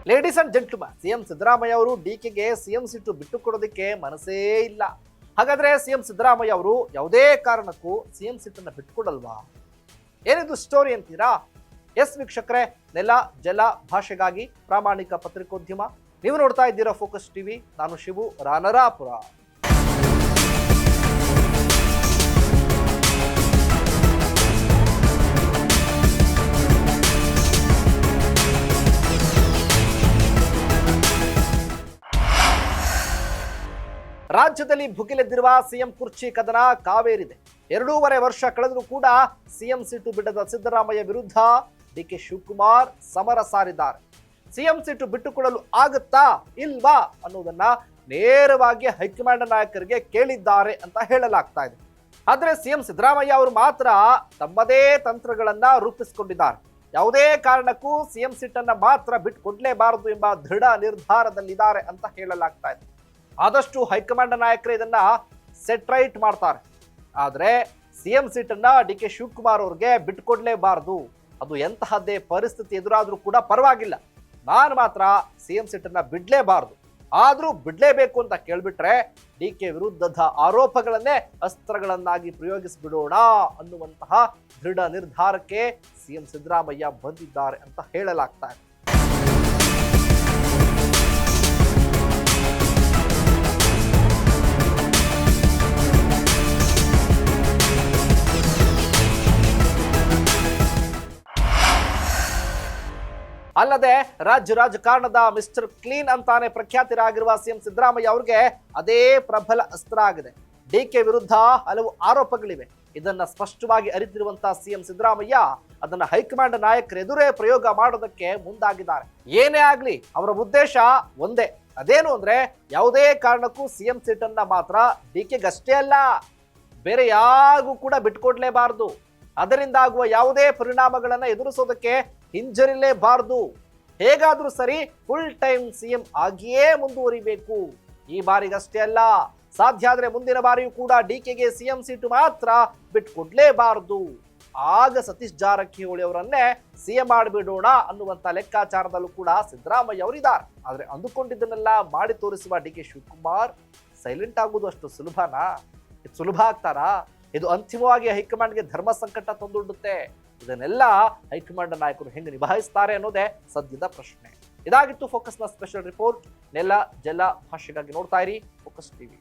Ladies and gentleman, CM Siddaramaiah ಅವರು ಡಿಕೆಗೆ CM seat ಬಿಟ್ಟು ಕೊಡೋದಕ್ಕೆ ಮನಸ್ಸೇ ಇಲ್ಲ. ಹಾಗಾದ್ರೆ ಸಿಎಂ ಸಿದ್ದರಾಮಯ್ಯ ಅವರು ಯಾವುದೇ ಕಾರಣಕ್ಕೂ ಸಿಎಂ ಸೀಟನ್ನು ಬಿಟ್ಟುಕೊಡಲ್ವಾ? ಏನಿದು ಸ್ಟೋರಿ ಅಂತೀರಾ? ಎಸ್ ವೀಕ್ಷಕರೇ, ನೆಲ ಜಲ ಭಾಷೆಗಾಗಿ ಪ್ರಾಮಾಣಿಕ ಪತ್ರಿಕೋದ್ಯಮ. ನೀವು ನೋಡ್ತಾ ಇದ್ದೀರಾ ಫೋಕಸ್ ಟಿವಿ. ನಾನು ಶಿವು ರಾನರಾಪುರ. ರಾಜ್ಯದಲ್ಲಿ ಭುಗಿಲೆದ್ದಿರುವ ಸಿಎಂ ಕುರ್ಚಿ ಕದನ ಕಾವೇರಿದೆ. 2.5 ವರ್ಷ ಕಳೆದರೂ ಕೂಡ ಸಿಎಂ ಸೀಟು ಬಿಡದ ಸಿದ್ದರಾಮಯ್ಯ ವಿರುದ್ಧ ಡಿಕೆ ಶಿವಕುಮಾರ್ ಸಮರ ಸಾರಿದ್ದಾರೆ. ಸಿಎಂ ಸೀಟು ಬಿಟ್ಟುಕೊಡಲು ಆಗುತ್ತಾ ಇಲ್ವಾ ಅನ್ನೋದನ್ನ ನೇರವಾಗಿ ಹೈಕಮಾಂಡ್ ನಾಯಕರಿಗೆ ಕೇಳಿದ್ದಾರೆ ಅಂತ ಹೇಳಲಾಗ್ತಾ ಇದೆ. ಆದ್ರೆ ಸಿಎಂ ಸಿದ್ದರಾಮಯ್ಯ ಅವರು ಮಾತ್ರ ತಮ್ಮದೇ ತಂತ್ರಗಳನ್ನ ರೂಪಿಸಿಕೊಂಡಿದ್ದಾರೆ. ಯಾವುದೇ ಕಾರಣಕ್ಕೂ ಸಿಎಂ ಸೀಟನ್ನ ಮಾತ್ರ ಬಿಟ್ಟುಕೊಡ್ಲೇಬಾರದು ಎಂಬ ದೃಢ ನಿರ್ಧಾರದಲ್ಲಿದ್ದಾರೆ ಅಂತ ಹೇಳಲಾಗ್ತಾ ಇದೆ. ಆದಷ್ಟು ಹೈಕಮಾಂಡ್ ನಾಯಕರು ಇದನ್ನ ಸೆಟ್ ರೈಟ್ ಮಾಡ್ತಾರೆ. ಆದ್ರೆ ಸಿಎಂ ಸೀಟನ್ನ ಡಿಕೆ ಶಿವಕುಮಾರ್ ಅವ್ರಿಗೆ ಬಿಟ್ಕೊಡ್ಲೇಬಾರದು. ಅದು ಎಂತಹದ್ದೇ ಪರಿಸ್ಥಿತಿ ಎದುರಾದ್ರೂ ಕೂಡ ಪರವಾಗಿಲ್ಲ, ನಾನು ಮಾತ್ರ ಸಿಎಂ ಸೀಟನ್ನ ಬಿಡ್ಲೇಬಾರದು. ಆದ್ರೂ ಬಿಡ್ಲೇಬೇಕು ಅಂತ ಕೇಳ್ಬಿಟ್ರೆ ಡಿಕೆ ವಿರುದ್ಧದ ಆರೋಪಗಳನ್ನೇ ಅಸ್ತ್ರಗಳನ್ನಾಗಿ ಪ್ರಯೋಗಿಸಿಬಿಡೋಣ ಅನ್ನುವಂತಹ ದೃಢ ನಿರ್ಧಾರಕ್ಕೆ ಸಿಎಂ ಸಿದ್ದರಾಮಯ್ಯ ಬಂದಿದ್ದಾರೆ ಅಂತ ಹೇಳಲಾಗ್ತಾ ಇದೆ. ಅಲ್ಲದೆ ರಾಜಕಾರಣದ ಮಿಸ್ಟರ್ ಕ್ಲೀನ್ ಅಂತಾನೆ ಪ್ರಖ್ಯಾತಿರಾಗಿರುವ ಸಿಎಂ ಸಿದ್ದರಾಮಯ್ಯ ಅವರಿಗೆ ಅದೇ ಪ್ರಬಲ ಅಸ್ತ್ರ ಆಗಿದೆ. ಡಿಕೆ ವಿರುದ್ಧ ಹಲವು ಆರೋಪಗಳಿವೆ. ಇದನ್ನ ಸ್ಪಷ್ಟವಾಗಿ ಅರಿತಿರುವಂತಹ ಸಿಎಂ ಸಿದ್ದರಾಮಯ್ಯ ಅದನ್ನ ಹೈಕಮಾಂಡ್ ನಾಯಕರ ಎದುರೇ ಪ್ರಯೋಗ ಮಾಡೋದಕ್ಕೆ ಮುಂದಾಗಿದ್ದಾರೆ. ಏನೇ ಆಗ್ಲಿ ಅವರ ಉದ್ದೇಶ ಒಂದೇ, ಅದೇನು ಅಂದ್ರೆ ಯಾವುದೇ ಕಾರಣಕ್ಕೂ ಸಿಎಂ ಸೀಟನ್ನ ಮಾತ್ರ ಡಿಕೆಗಷ್ಟೇ ಅಲ್ಲ, ಬೇರೆ ಯಾರಿಗೂ ಕೂಡ ಬಿಟ್ಕೊಡ್ಲೇಬಾರದು. ಅದರಿಂದ ಆಗುವ ಯಾವುದೇ ಪರಿಣಾಮಗಳನ್ನ ಎದುರಿಸೋದಕ್ಕೆ ಹಿಂಜರಿಲೇಬಾರದು. ಹೇಗಾದ್ರೂ ಸರಿ ಫುಲ್ ಟೈಮ್ ಸಿಎಂ ಆಗಿಯೇ ಮುಂದುವರಿಬೇಕು. ಈ ಬಾರಿಗಷ್ಟೇ ಅಲ್ಲ, ಸಾಧ್ಯ ಆದ್ರೆ ಮುಂದಿನ ಬಾರಿಯೂ ಕೂಡ ಡಿಕೆಗೆ ಸಿಎಂ ಸೀಟು ಮಾತ್ರ ಬಿಟ್ಕೊಡ್ಲೇಬಾರದು. ಆಗ ಸತೀಶ್ ಜಾರಕಿಹೊಳಿ ಅವರನ್ನೇ ಸಿಎಂ ಮಾಡಿಬಿಡೋಣ ಅನ್ನುವಂತ ಲೆಕ್ಕಾಚಾರದಲ್ಲೂ ಕೂಡ ಸಿದ್ದರಾಮಯ್ಯ ಅವರಿದ್ದಾರೆ. ಆದ್ರೆ ಅಂದುಕೊಂಡಿದ್ದನ್ನೆಲ್ಲ ಮಾಡಿ ತೋರಿಸುವ ಡಿಕೆ ಶಿವಕುಮಾರ್ ಸೈಲೆಂಟ್ ಆಗುವುದು ಅಷ್ಟು ಸುಲಭನಾ? ಇದು ಸುಲಭ ಆಗ್ತಾರಾ? ಇದು ಅಂತಿಮವಾಗಿ ಹೈಕಮಾಂಡ್ಗೆ ಧರ್ಮ ಸಂಕಟ ತಂದೊಡ್ಡುತ್ತೆ. ಇದನ್ನೆಲ್ಲ ಹೈಕಮಾಂಡ್ ನಾಯಕರು ಹೆಂಗೆ ನಿಭಾಯಿಸ್ತಾರೆ ಅನ್ನೋದೇ ಸದ್ಯದ ಪ್ರಶ್ನೆ. ಇದಾಗಿತ್ತು ಫೋಕಸ್ನ ಸ್ಪೆಷಲ್ ರಿಪೋರ್ಟ್. ನೆಲ ಜಲ ಭಾಷೆಗಾಗಿ ನೋಡ್ತಾ ಇರಿ ಫೋಕಸ್ ಟಿವಿ.